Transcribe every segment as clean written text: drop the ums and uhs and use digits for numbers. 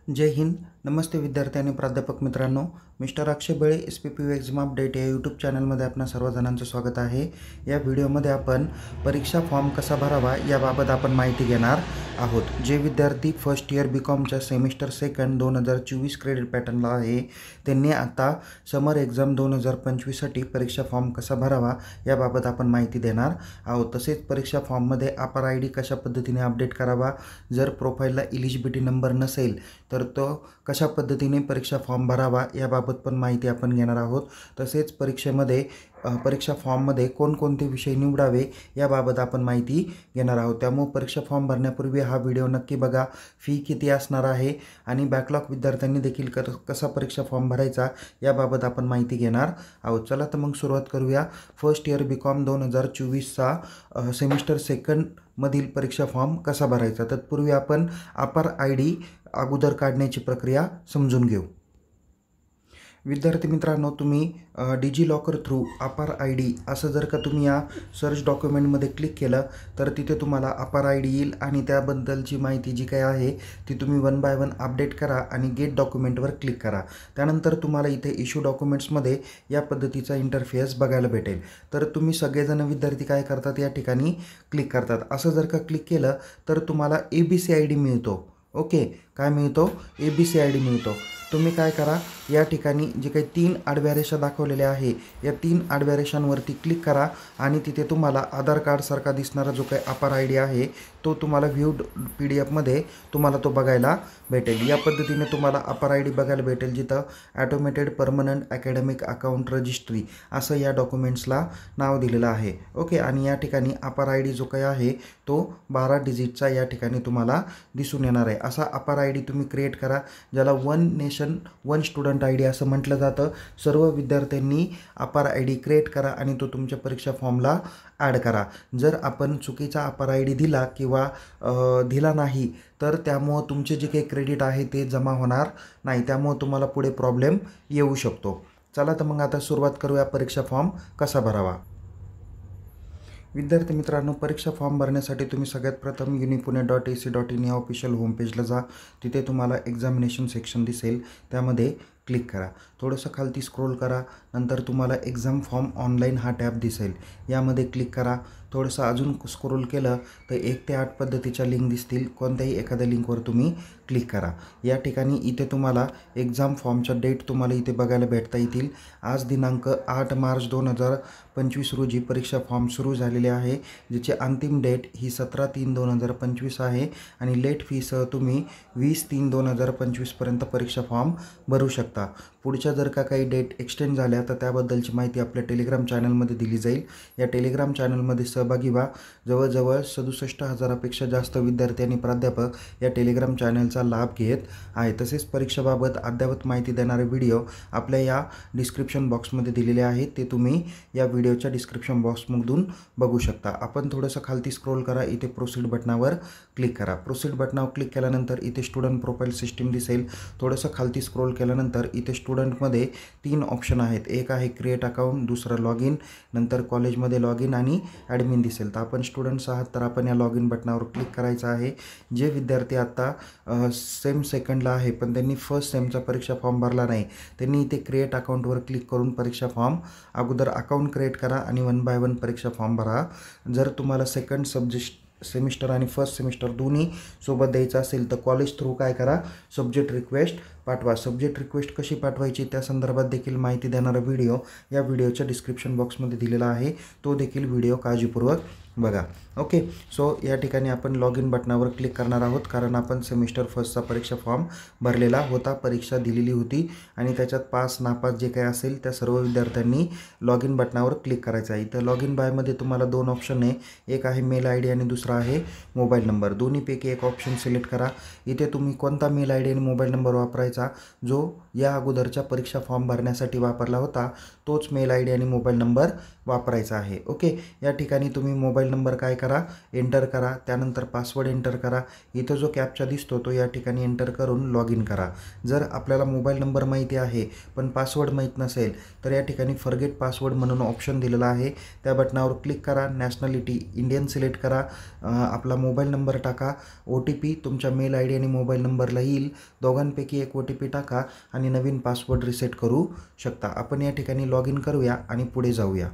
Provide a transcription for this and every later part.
जय हिंद. नमस्ते विद्यार्थी आणि प्राध्यापक मित्रांनो. मिस्टर अक्षय बळे SPPU एक्झाम अपडेट या यूट्यूब चॅनलमध्ये आपणा सर्वजणांचं स्वागत आहे. या व्हिडिओमध्ये आपण परीक्षा फॉर्म कसा भरावा याबाबत आपण माहिती घेणार आहोत. जे विद्यार्थी फर्स्ट इयर BComच्या सेमिस्टर सेकंड 2024 क्रेडिट पॅटर्नला आहे त्यांनी आता समर एक्झाम 2025 साठी परीक्षा फॉर्म कसा भरावा याबाबत आपण माहिती देणार आहोत. तसेच परीक्षा फॉर्ममध्ये अपार ID कशा पद्धतीने अपडेट करावा, जर प्रोफाइलला एलिजिबिलिटी नंबर नसेल तर तो कशा पद्धतीने परीक्षा फॉर्म भरावा याबाबत पण माहिती आपण घेणार आहोत. तसेच परीक्षा फॉर्ममध्ये कोणकोणते विषय निवडावे याबाबत आपण माहिती घेणार आहोत. त्यामुळे परीक्षा फॉर्म भरण्यापूर्वी हा व्हिडिओ नक्की बघा. फी किती असणार आहे आणि बॅकलॉग विद्यार्थ्यांनी देखील कसा परीक्षा फॉर्म भरायचा याबाबत आपण माहिती घेणार आहोत. चला तर मग सुरुवात करूया. फर्स्ट इयर BCom 2024चा सेमिस्टर सेकंड मधील परीक्षा फॉर्म कसा भरायचा. तत्पूर्वी आपण अपार ID अगोदर काढण्याची प्रक्रिया समजून घेऊ. विद्यार्थी मित्रांनो, तुम्ही डिजिलॉकर थ्रू अपार ID असं जर का तुम्ही या सर्च डॉक्युमेंटमध्ये क्लिक केलं तर तिथे तुम्हाला अपार ID येईल आणि त्याबद्दलची माहिती जी काही आहे ती तुम्ही 1 बाय 1 अपडेट करा आणि गेट डॉक्युमेंटवर क्लिक करा. त्यानंतर तुम्हाला इथे इश्यू डॉक्युमेंट्समध्ये या पद्धतीचा इंटरफेस बघायला भेटेल. तर तुम्ही सगळेजण विद्यार्थी काय करतात, या ठिकाणी क्लिक करतात. असं जर का क्लिक केलं तर तुम्हाला ABC ID मिळतो. ओके, काय मिळतो? ABC ID मिळतो. तुम्ही काय करा, या ठिकाणी जे काही 3 आडव्या रेषा दाखवलेल्या आहे या 3 आडव्या रेषांवरती क्लिक करा आणि तिथे तुम्हाला आधार कार्ड सारखा दिसणारा जो काही अपार ID आहे तो तुम्हाला व्ह्यूड PDF मध्ये तुम्हाला तो बघायला भेटेल. या पद्धतीने तुम्हाला अपार ID बघायला भेटेल, जिथं automated permanent academic account registry असं या डॉक्युमेंट्सला नाव दिलेलं आहे. ओके, आणि या ठिकाणी अपार ID जो काही आहे तो 12 डिजिटचा या ठिकाणी तुम्हाला दिसून येणार आहे. असा अपार ID तुम्ही क्रिएट करा, ज्याला one nation one student ID असं म्हटलं जातं. सर्व विद्यार्थ्यांनी अपार ID क्रिएट करा आणि तो तुमच्या परीक्षा फॉर्मला ॲड करा. जर आपण चुकीचा अपार ID दिला किंवा दिला नाही तर त्यामुळं तुमचे जे काही क्रेडिट आहे ते जमा होणार नाही. त्यामुळं तुम्हाला पुढे प्रॉब्लेम येऊ शकतो. चला तर मग आता सुरुवात करूया परीक्षा फॉर्म कसा भरावा. विद्यार्थी मित्रांनो, परीक्षा फॉर्म भरण्यासाठी तुम्ही सगळ्यात प्रथम unipune.ac.in या ऑफिशियल होमपेजला जा. तिथे तुम्हाला एक्झामिनेशन सेक्शन दिसेल, त्यामध्ये क्लिक करा. थोडंसं खालती स्क्रोल करा. नंतर तुम्हाला एक्झाम फॉर्म ऑनलाईन हा टॅब दिसेल, यामध्ये क्लिक करा. थोडंसं अजून स्क्रोल केलं तर 1 ते 8 पद्धतीच्या लिंक दिसतील. कोणत्याही एखाद्या लिंकवर तुम्ही क्लिक करा. या ठिकाणी इथे तुम्हाला एक्झाम फॉर्मच्या डेट तुम्हाला इथे बघायला भेटता येतील. आज दिनांक 8 मार्च 2025 रोजी परीक्षा फॉर्म सुरू झालेले आहे, ज्याची अंतिम डेट ही 17/3/2025 आहे आणि लेट फीसह तुम्ही 20/3/2025 पर्यंत परीक्षा फॉर्म भरू शकता. पुढच्या जर का काही डेट एक्सटेंड झाल्या तर त्याबद्दलची माहिती आपल्या टेलिग्राम चॅनलमध्ये दिली जाईल. या टेलिग्राम चॅनलमध्ये सहभागी व्हा. जवळजवळ 67,000पेक्षा जास्त विद्यार्थी आणि प्राध्यापक या टेलिग्राम चॅनलचा लाभ घेत आहे. तसेच परीक्षेबाबत अद्ययावत माहिती देणारे व्हिडिओ आपल्या या डिस्क्रिप्शन बॉक्समध्ये दिलेले आहेत, ते तुम्ही या व्हिडिओच्या डिस्क्रिप्शन बॉक्समधून बघू शकता. आपण थोडंसं खालती स्क्रोल करा. इथे प्रोसीड बटनावर क्लिक करा. प्रोसीड बटनावर क्लिक केल्यानंतर इथे स्टुडंट प्रोफाईल सिस्टीम दिसेल. थोडंसं खालती स्क्रोल केल्यानंतर इथे स्टुडंटमध्ये 3 ऑप्शन आहेत. एक आहे क्रिएट अकाउंट, दुसरं लॉग इन, नंतर कॉलेजमध्ये लॉग इन आणि ॲडमिन दिसेल. तर आपण स्टुडंट्स आहात तर आपण या लॉग इन बटनावर क्लिक करायचं आहे. जे विद्यार्थी आता सेम सेकंडला आहे पण त्यांनी फर्स्ट सेमचा परीक्षा फॉर्म भरला नाही, त्यांनी इथे क्रिएट अकाउंटवर क्लिक करून परीक्षा फॉर्म अगोदर अकाउंट क्रिएट करा आणि 1 बाय 1 परीक्षा फॉर्म भरा. जर तुम्हाला सेकंड सेमिस्टर आणि फर्स्ट सेमिस्टर दोन्ही सोबत द्यायचं असेल तर कॉलेज थ्रू काय करा, सब्जेक्ट रिक्वेस्ट पाठवा. सब्जेक्ट रिक्वेस्ट कशी पाठवायची त्या संदर्भात देखील माहिती देणारा व्हिडिओ या व्हिडिओच्या डिस्क्रिप्शन बॉक्समध्ये दिलेला आहे, तो देखील व्हिडिओ काळजीपूर्वक बघा. ओके, सो या ठिकाणी आपण लॉग इन बटनावर क्लिक करणार आहोत, कारण आपण सेमिस्टर फर्स्टचा परीक्षा फॉर्म भरलेला होता, परीक्षा दिलेली होती आणि त्याच्यात पास नापास जे काही असेल त्या सर्व विद्यार्थ्यांनी लॉग इन बटनावर क्लिक करायचं आहे. इथं लॉग इन बायमध्ये तुम्हाला 2 ऑप्शन आहे. एक आहे मेल ID आणि दुसरा आहे मोबाईल नंबर. दोन्हीपैकी एक ऑप्शन सिलेक्ट करा. इथे तुम्ही कोणता मेल ID आणि मोबाईल नंबर वापरायचा जो या अगोदरच्या परीक्षा फॉर्म भरण्यासाठी वापरला होता, तोच मेल ID आणि मोबाईल नंबर वापरायचा आहे. ओके, या ठिकाणी तुम्ही मोबाईल मोबाईल नंबर काय करा, एंटर करा. त्यानंतर पासवर्ड एंटर करा. इथं जो कॅप्चा दिसतो तो या ठिकाणी एंटर करून लॉग इन करा. जर आपल्याला मोबाईल नंबर माहिती आहे पण पासवर्ड माहीत नसेल तर या ठिकाणी फॉरगेट पासवर्ड म्हणून ऑप्शन दिलेला आहे. त्या बटनावर क्लिक करा. नॅशनॅलिटी इंडियन सिलेक्ट करा. आपला मोबाईल नंबर टाका. OTP तुमच्या मेल ID आणि मोबाईल नंबरला येईल. दोघांपैकी एक OTP टाका आणि नवीन पासवर्ड रिसेट करू शकता. आपण या ठिकाणी लॉग इन करूया आणि पुढे जाऊया.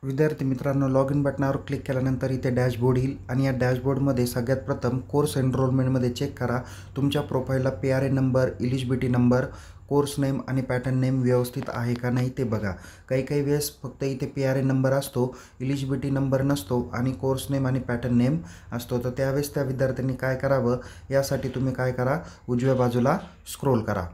विद्यार्थी मित्रांनो, लॉग इन बटनावर क्लिक केल्यानंतर इथे डॅशबोर्ड येईल आणि या डॅशबोर्डमध्ये सगळ्यात प्रथम कोर्स एनरोलमेंटमध्ये चेक करा तुमच्या प्रोफाईलला PRA number, eligibility number, course name आणि पॅटर्न नेम व्यवस्थित आहे का नाही ते बघा. काही वेळेस फक्त इथे PRA नंबर असतो, इलिजिबिलिटी नंबर नसतो आणि कोर्स नेम आणि पॅटर्न नेम असतो. तर त्यावेळेस त्या विद्यार्थ्यांनी काय करावं, यासाठी तुम्ही काय करा, उजव्या बाजूला स्क्रोल करा.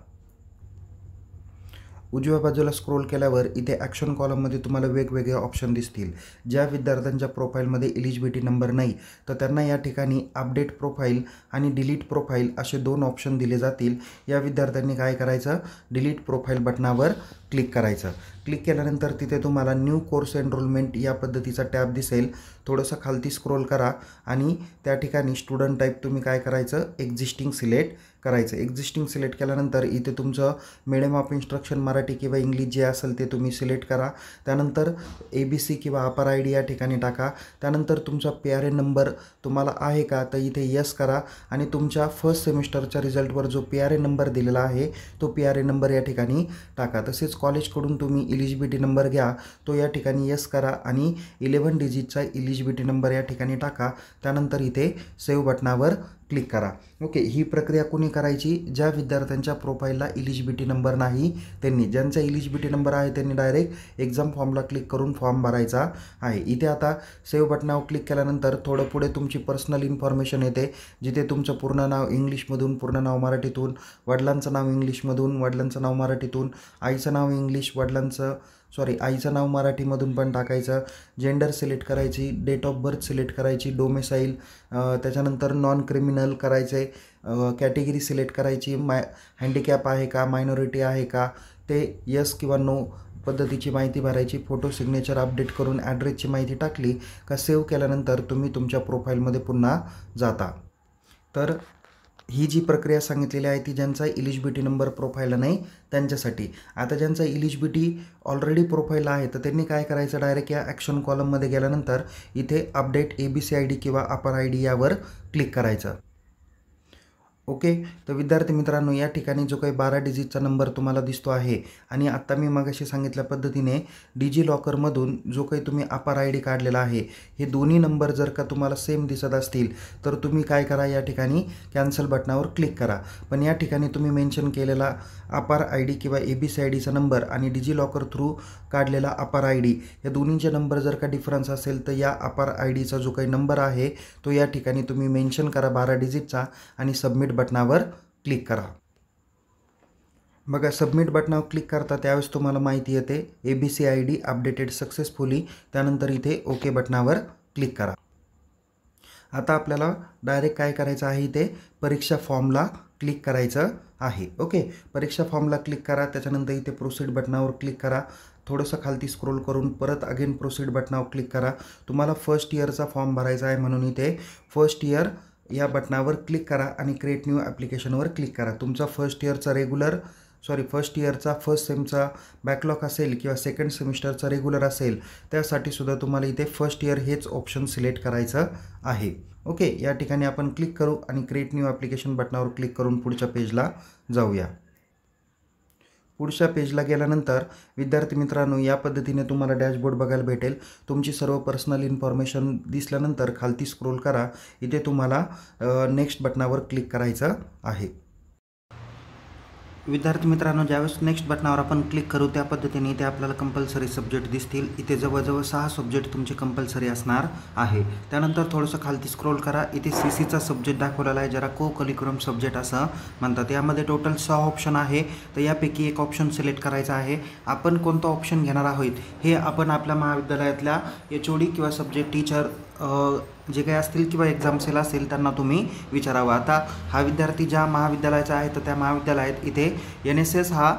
उजव्या बाजूला स्क्रोल केल्यावर इथे ॲक्शन कॉलममध्ये तुम्हाला वेगवेगळे ऑप्शन दिसतील. ज्या विद्यार्थ्यांच्या प्रोफाईलमध्ये इलिजिबिलिटी नंबर नाही तर त्यांना या ठिकाणी अपडेट प्रोफाईल आणि डिलीट प्रोफाईल असे 2 ऑप्शन दिले जातील. या विद्यार्थ्यांनी काय करायचं, डिलीट प्रोफाईल बटनावर क्लिक करायचं. क्लिक केल्यानंतर तिथे तुम्हाला न्यू कोर्स एनरोलमेंट या पद्धतीचा टॅब दिसेल. थोडंसं खालती स्क्रोल करा आणि त्या ठिकाणी स्टुडंट टाईप तुम्ही काय करायचं, एक्झिस्टिंग सिलेक्ट करायचं. एक्झिस्टिंग सिलेक्ट केल्यानंतर इथे तुमचं मीडियम ऑफ इन्स्ट्रक्शन मराठी किंवा इंग्लिश जे असेल ते तुम्ही सिलेक्ट करा. त्यानंतर ABC किंवा अपर ID या ठिकाणी टाका. त्यानंतर तुमचा PRA नंबर तुम्हाला आहे का तर इथे यस करा आणि तुमच्या फर्स्ट सेमिस्टरच्या रिझल्टवर जो PRA नंबर दिलेला आहे तो PRA नंबर या ठिकाणी टाका. तसेच कॉलेजकडून तुम्ही इलिजिबिलिटी नंबर घ्या, तो या ठिकाणी यस करा आणि 11 डिजिटचा इलिजिबिलिटी नंबर या ठिकाणी टाका. त्यानंतर इथे सेव्ह बटनावर क्लिक करा. ओके, ही प्रक्रिया कोणी करायची, ज्या विद्यार्थ्यांच्या प्रोफाईलला इलिजिबिलिटी नंबर नाही त्यांनी. ज्यांचा इलिजिबिलिटी नंबर आहे त्यांनी डायरेक्ट एक्झाम फॉर्मला क्लिक करून फॉर्म भरायचा आहे. इथे आता सेव्ह बटनावर क्लिक केल्यानंतर थोडं पुढे तुमची पर्सनल इन्फॉर्मेशन येते, जिथे तुमचं पूर्ण नाव इंग्लिशमधून, पूर्ण नाव मराठीतून, वडिलांचं नाव इंग्लिशमधून, वडिलांचं नाव मराठीतून, आईचं नाव इंग्लिश, आईचं नाव मराठीमधून पण टाकायचं. जेंडर सिलेक्ट करायची, डेट ऑफ बर्थ सिलेक्ट करायची, डोमेसाईल, त्याच्यानंतर नॉन क्रिमिनल करायचे, कॅटेगरी सिलेक्ट करायची, हँडिकॅप आहे का, मायनॉरिटी आहे का, ते यस किंवा नो पद्धतीची माहिती भरायची. फोटो सिग्नेचर अपडेट करून ॲड्रेसची माहिती टाकली का सेव्ह केल्यानंतर तुम्ही तुमच्या प्रोफाईलमध्ये पुन्हा जाता. तर ही जी प्रक्रिया सांगितलेली आहे ती ज्यांचा इलिजिबिलिटी नंबर प्रोफाईलला नाही त्यांच्यासाठी. आता ज्यांचा इलिजिबिलिटी ऑलरेडी प्रोफाईलला आहे तर त्यांनी काय करायचं, डायरेक्ट या ॲक्शन कॉलममध्ये गेल्यानंतर इथे अपडेट ABC ID किंवा अपर ID यावर क्लिक करायचं. ओके, तर विद्यार्थी मित्रांनो, या ठिकाणी जो काही 12 डिजिटचा नंबर तुम्हाला दिसतो आहे आणि आत्ता मी मगाशी सांगितल्या पद्धतीने डिजिलॉकरमधून जो काही तुम्ही अपर ID काढलेला आहे, हे दोन्ही नंबर जर का तुम्हाला सेम दिसत असतील तर तुम्ही काय करा, या ठिकाणी कॅन्सल बटनावर क्लिक करा. पण या ठिकाणी तुम्ही मेन्शन केलेला अपर ID किंवा ABC IDचा नंबर आणि डिजिलॉकर थ्रू काढलेला अपर ID या दोन्हीचे नंबर जर का डिफरन्स असेल तर या अपर IDचा जो काही नंबर आहे तो या ठिकाणी तुम्ही मेन्शन करा 12 डिजिटचा आणि सबमिट बटनावर क्लिक करा. बघा, सबमिट बटनावर क्लिक करता त्यावेळेस तुम्हाला माहिती येते ABC ID अपडेटेड सक्सेसफुली. त्यानंतर इथे ओके बटनावर क्लिक करा. आता आपल्याला डायरेक्ट काय करायचं आहे, इथे परीक्षा फॉर्मला क्लिक करायचं आहे. ओके, परीक्षा फॉर्मला क्लिक करा. त्याच्यानंतर इथे प्रोसीड बटनावर क्लिक करा. थोडंसं खालती स्क्रोल करून परत अगेन प्रोसीड बटनावर क्लिक करा. तुम्हाला फर्स्ट इयरचा फॉर्म भरायचा आहे म्हणून इथे फर्स्ट इयर या बटनावर क्लिक करा आणि क्रिएट न्यू ॲप्लिकेशनवर क्लिक करा. तुमचा फर्स्ट इयरचा फर्स्ट सेमचा बॅकलॉग असेल किंवा सेकंड सेमिस्टरचा रेग्युलर असेल त्यासाठी सुद्धा तुम्हाला इथे फर्स्ट इयर हेच ऑप्शन सिलेक्ट करायचं आहे. ओके, या ठिकाणी आपण क्लिक करू आणि क्रिएट न्यू ॲप्लिकेशन बटनावर क्लिक करून पुढच्या पेजला जाऊया. पुढच्या पेजला गेल्यानंतर विद्यार्थी मित्रांनो, या पद्धतीने तुम्हाला डॅशबोर्ड बघायला भेटेल. तुमची सर्व पर्सनल इन्फॉर्मेशन दिसल्यानंतर खालती स्क्रोल करा. इथे तुम्हाला नेक्स्ट बटनावर क्लिक करायचं आहे. विद्यार्थी मित्रांनो, ज्यावेळेस नेक्स्ट बटनावर आपण क्लिक करू त्या पद्धतीने इथे आपल्याला कंपल्सरी सब्जेक्ट दिसतील. इथे जवळजवळ 6 सब्जेक्ट तुमचे कंपल्सरी असणार आहे. त्यानंतर थोडंसं खालती स्क्रोल करा. इथे CCचा सब्जेक्ट दाखवलेला आहे, ज्याला को करिक्युलम सब्जेक्ट असं म्हणतात. यामध्ये टोटल 6 ऑप्शन आहे. तर यापैकी एक ऑप्शन सिलेक्ट करायचा आहे. आपण कोणता ऑप्शन घेणार आहोत हे आपण आपल्या महाविद्यालयातल्या HOD किंवा सब्जेक्ट टीचर जे काही असतील किंवा एक्झाम सेल असेल त्यांना तुम्ही विचारावं। आता हा विद्यार्थी ज्या महाविद्यालयाचा आहे तर त्या महाविद्यालयात इथे NSS हा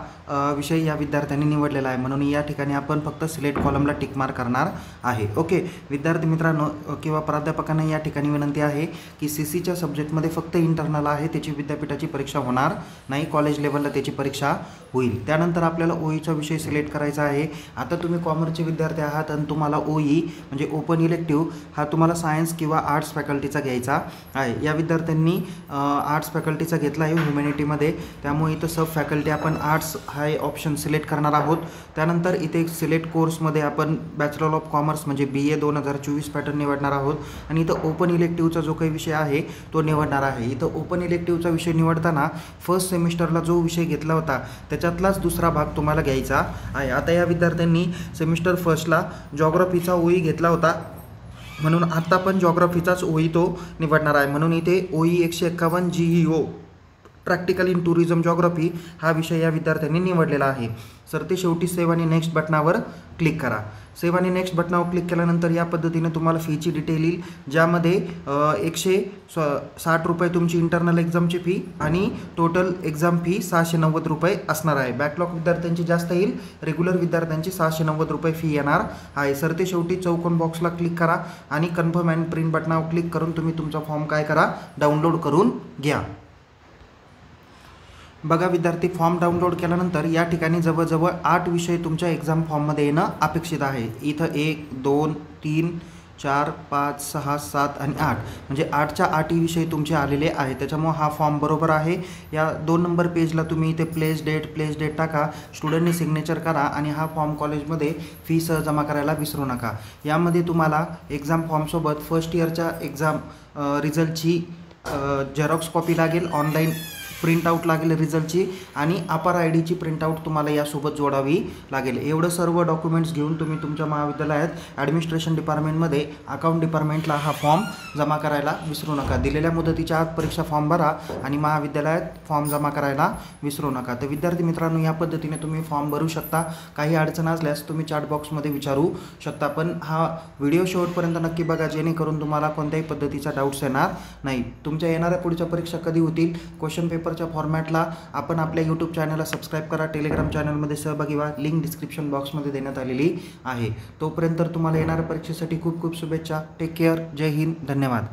विषय या विद्यार्थ्यांनी निवडलेला आहे, म्हणून या ठिकाणी आपण फक्त सिलेक्ट कॉलमला टिक मार्क करणार आहे। ओके विद्यार्थी मित्रांनो किंवा प्राध्यापकांना या ठिकाणी विनंती आहे की CCच्या सब्जेक्टमध्ये फक्त इंटरनल आहे, त्याची विद्यापीठाची परीक्षा होणार नाही, कॉलेज लेवलला त्याची परीक्षा होईल। त्यानंतर आपल्याला OEचा विषय सिलेक्ट करायचा आहे। आता तुम्ही कॉमर्सचे विद्यार्थी आहात आणि तुम्हाला OE म्हणजे ओपन इलेक्टिव्ह हा तुम्हाला सायन्स किंवा आर्ट्स फॅकल्टीचा घ्यायचा आहे। या विद्यार्थ्यांनी आर्ट्स फॅकल्टीचा घेतला आहे ह्युमॅनिटीमध्ये, त्यामुळे इथं सब फॅकल्टी आपण आर्ट्स हा ऑप्शन सिलेक्ट करणार आहोत। त्यानंतर इथे सिलेक्ट कोर्समध्ये आपण बॅचलर ऑफ कॉमर्स म्हणजे BA 2024 पॅटर्न निवडणार आहोत आणि इथं ओपन इलेक्टिव्हचा जो काही विषय आहे तो निवडणार आहे। इथं ओपन इलेक्टिव्हचा विषय निवडताना फर्स्ट सेमिस्टरला जो विषय घेतला होता त्याच्यातलाच दुसरा भाग तुम्हाला घ्यायचा आहे। आता या विद्यार्थ्यांनी सेमिस्टर फर्स्टला जॉग्राफीचा OE घेतला होता, म्हणून आता पण जॉग्राफीचाच OE तो निवडणार आहे, म्हणून इथे OE 151 GEO practical in tourism geography हा विषय या विद्यार्थ्यांनी निवडलेला आहे। सर ते शेवटी सेव्ह आणि नेक्स्ट बटनावर क्लिक करा। सेव्ह आणि नेक्स्ट बटनावर क्लिक केल्यानंतर या पद्धतीने तुम्हाला फीची डिटेल येईल, ज्यामध्ये 160 रुपये तुमची इंटरनल एक्झामची फी आणि टोटल एक्झाम फी 690 रुपये असणार आहे। बॅकलॉग विद्यार्थ्यांची जास्त येईल, रेग्युलर विद्यार्थ्यांची 690 रुपये फी येणार आहे। सर ते शेवटी चौकोन बॉक्सला क्लिक करा आणि कन्फर्म अँड प्रिंट बटनावर क्लिक करून तुम्ही तुमचा फॉर्म काय करा, डाउनलोड करून घ्या। बघा विद्यार्थी, फॉर्म डाउनलोड केल्यानंतर या ठिकाणी जवळजवळ 8 विषय तुमच्या एक्झाम फॉर्ममध्ये येणं अपेक्षित आहे। इथं 1 2 3 4 5 6 7 आणि 8 म्हणजे 8च्या 8 विषय तुमचे आलेले आहे, त्याच्यामुळे हा फॉर्म बरोबर आहे। या 2 नंबर पेजला तुम्ही इथे प्लेस डेट टाका, स्टुडंटने सिग्नेचर करा आणि हा फॉर्म कॉलेजमध्ये फीसह जमा करायला विसरू नका। यामध्ये तुम्हाला एक्झाम फॉर्मसोबत फर्स्ट इयरच्या एक्झाम रिझल्टची झेरॉक्स कॉपी लागेल, ऑनलाईन प्रिंटआउट लागेल रिझल्टची आणि अपार IDची प्रिंटआउट तुम्हाला यासोबत जोडावी लागेल। एवढं सर्व डॉक्युमेंट्स घेऊन तुम्ही तुमच्या महाविद्यालयात ॲडमिनिस्ट्रेशन डिपार्टमेंटमध्ये अकाउंट डिपार्टमेंटला हा फॉर्म जमा करायला विसरू नका। दिलेल्या मुदतीच्या आत परीक्षा फॉर्म भरा आणि महाविद्यालयात फॉर्म जमा करायला विसरू नका। तर विद्यार्थी मित्रांनो या पद्धतीने तुम्ही फॉर्म भरू शकता। काही अडचण असल्यास तुम्ही चॅट बॉक्समध्ये विचारू शकता, पण हा व्हिडिओ शेवटपर्यंत नक्की बघा, जेणेकरून तुम्हाला कोणत्याही पद्धतीचा डाऊट्स येणार नाही। तुमच्या येणाऱ्या पुढच्या परीक्षा कधी होतील, क्वेश्चन पेपरच्या फॉर्मॅटला आपण आपल्या यूट्यूब चॅनलला सबस्क्राईब करा, टेलिग्राम चॅनलमध्ये सहभागी व्हा, लिंक डिस्क्रिप्शन बॉक्समध्ये देण्यात आलेली आहे। तोपर्यंत तुम्हाला येणाऱ्या परीक्षेसाठी खूप खूप शुभेच्छा। टेक केअर, जय हिंद, धन्यवाद।